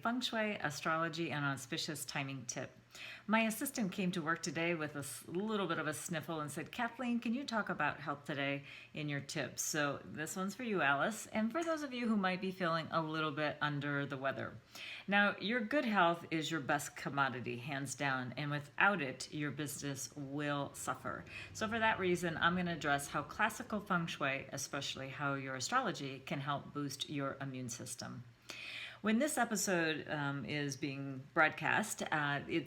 Feng Shui, Astrology, and Auspicious Timing tip. My assistant came to work today with a little bit of a sniffle and said, Kathleen, can you talk about health today in your tips? So this one's for you, Alice, and for those of you who might be feeling a little bit under the weather. Now, your good health is your best commodity, hands down, and without it, your business will suffer. So for that reason, I'm going to address how classical Feng Shui, especially how your astrology, can help boost your immune system. When this episode is being broadcast, we're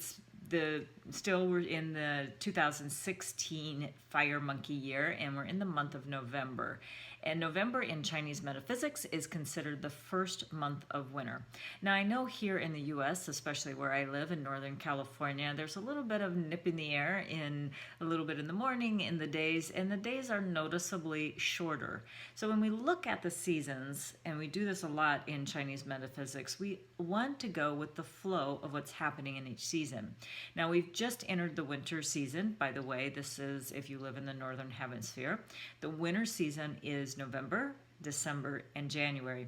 in the 2016 fire monkey year, and we're in the month of November. And November in Chinese metaphysics is considered the first month of winter. Now, I know here in the U.S., especially where I live in Northern California, there's a little bit of nip in the air, a little bit in the morning, in the days, and the days are noticeably shorter. So when we look at the seasons, and we do this a lot in Chinese metaphysics, we want to go with the flow of what's happening in each season. Now, we've just entered the winter season. By the way, this is if you live in the Northern Hemisphere. The winter season is November, December, and January.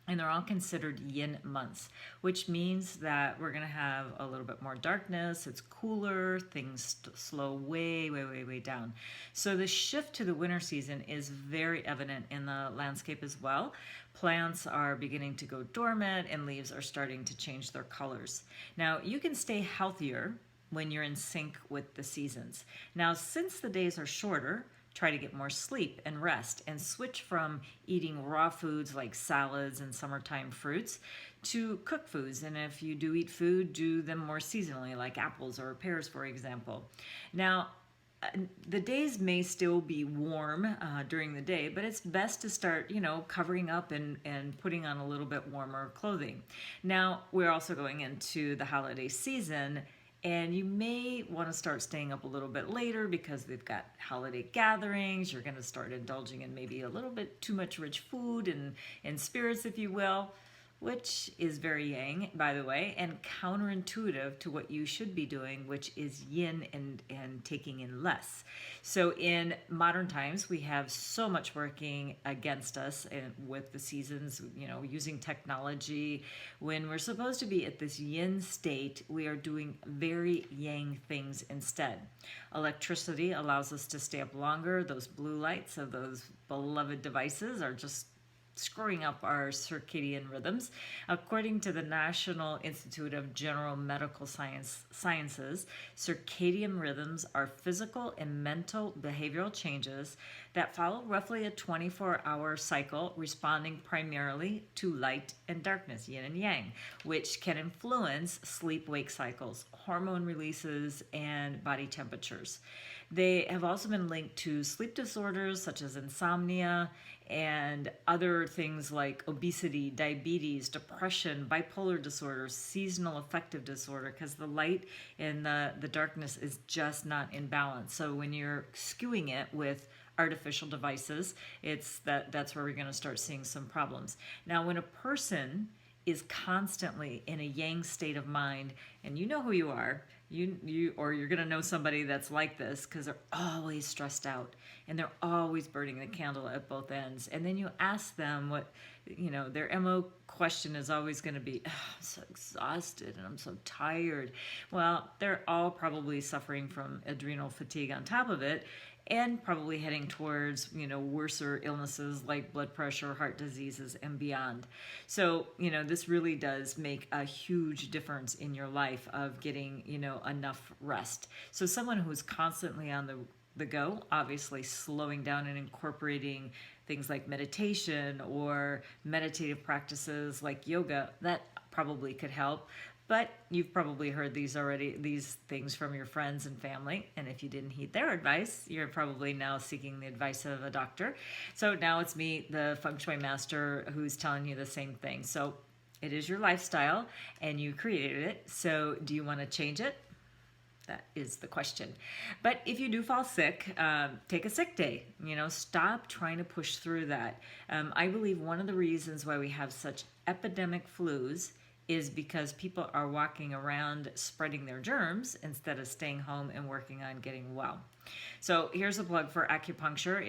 And they're all considered yin months, which means that we're going to have a little bit more darkness. It's cooler. Things slow way, way, way, way down. So the shift to the winter season is very evident in the landscape as well. Plants are beginning to go dormant and leaves are starting to change their colors. Now, you can stay healthier when you're in sync with the seasons. Now, since the days are shorter, try to get more sleep and rest and switch from eating raw foods like salads and summertime fruits to cooked foods. And if you do eat food, do them more seasonally, like apples or pears, for example. Now, the days may still be warm during the day, but it's best to start, covering up and putting on a little bit warmer clothing. Now, we're also going into the holiday season, and you may want to start staying up a little bit later because they've got holiday gatherings. You're going to start indulging in maybe a little bit too much rich food and spirits, if you will, which is very yang, by the way, and counterintuitive to what you should be doing, which is yin and taking in less. So in modern times, we have so much working against us with the seasons, using technology. When we're supposed to be at this yin state, we are doing very yang things instead. Electricity allows us to stay up longer. Those blue lights of those beloved devices are just screwing up our circadian rhythms. According to the National Institute of General Medical Sciences, circadian rhythms are physical and mental behavioral changes that follow roughly a 24-hour cycle, responding primarily to light and darkness, yin and yang, which can influence sleep-wake cycles, hormone releases, and body temperatures. They have also been linked to sleep disorders such as insomnia and other things like obesity, diabetes, depression, bipolar disorder, seasonal affective disorder, because the light and the darkness is just not in balance. So when you're skewing it with artificial devices, that's where we're going to start seeing some problems. Now, when a person is constantly in a yang state of mind, and you know who you are, or you're going to know somebody that's like this because they're always stressed out and they're always burning the candle at both ends. And then you ask them what, their MO question is always going to be, oh, I'm so exhausted and I'm so tired. Well, they're all probably suffering from adrenal fatigue on top of it, and probably heading towards, worser illnesses like blood pressure, heart diseases, and beyond. So, this really does make a huge difference in your life of getting, enough rest. So someone who's constantly on the go, obviously slowing down and incorporating things like meditation or meditative practices like yoga, that probably could help. But you've probably heard these things from your friends and family. And if you didn't heed their advice, you're probably now seeking the advice of a doctor. So now it's me, the Feng Shui master, who's telling you the same thing. So it is your lifestyle and you created it. So do you want to change it? That is the question. But if you do fall sick, take a sick day. Stop trying to push through that. I believe one of the reasons why we have such epidemic flus is because people are walking around spreading their germs instead of staying home and working on getting well. So here's a plug for acupuncture.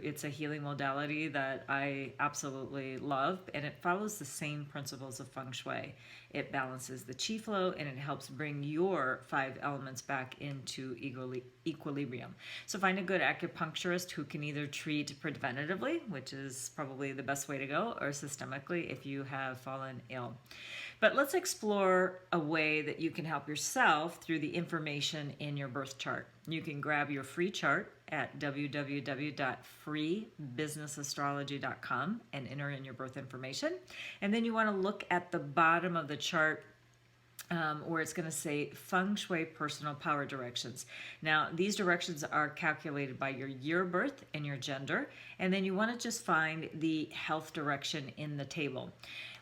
It's a healing modality that I absolutely love, and it follows the same principles of Feng Shui. It balances the chi flow, and it helps bring your 5 elements back into equilibrium. So find a good acupuncturist who can either treat preventatively, which is probably the best way to go, or systemically if you have fallen ill. But let's explore a way that you can help yourself through the information in your birth chart. You can grab your free chart at www.freebusinessastrology.com and enter in your birth information. And then you want to look at the bottom of the chart where it's going to say Feng Shui Personal Power Directions. Now, these directions are calculated by your year of birth and your gender, and then you want to just find the health direction in the table.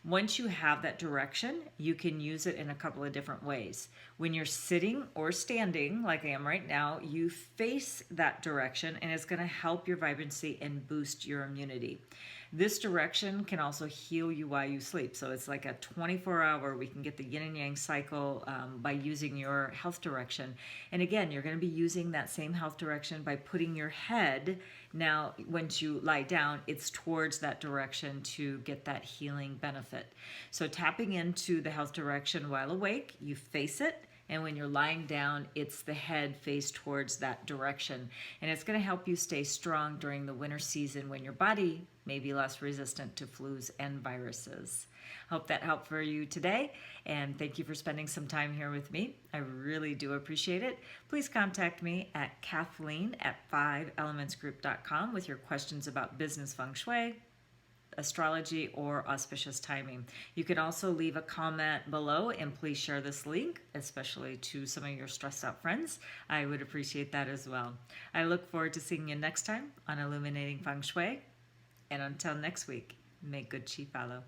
Once you have that direction, you can use it in a couple of different ways. When you're sitting or standing, like I am right now, you face that direction, and it's going to help your vibrancy and boost your immunity. This direction can also heal you while you sleep. So it's like a 24-hour, we can get the yin and yang cycle by using your health direction. And again, you're going to be using that same health direction by putting your head, now once you lie down, it's towards that direction to get that healing benefit. So tapping into the health direction while awake, you face it. And when you're lying down, it's the head face towards that direction. And it's going to help you stay strong during the winter season when your body may be less resistant to flus and viruses. Hope that helped for you today. And thank you for spending some time here with me. I really do appreciate it. Please contact me at Kathleen at 5elementsgroup.com with your questions about business feng shui, astrology, or auspicious timing. You can also leave a comment below, and please share this link, especially to some of your stressed out friends. I would appreciate that as well. I look forward to seeing you next time on Illuminating Feng Shui. And until next week, may good chi follow.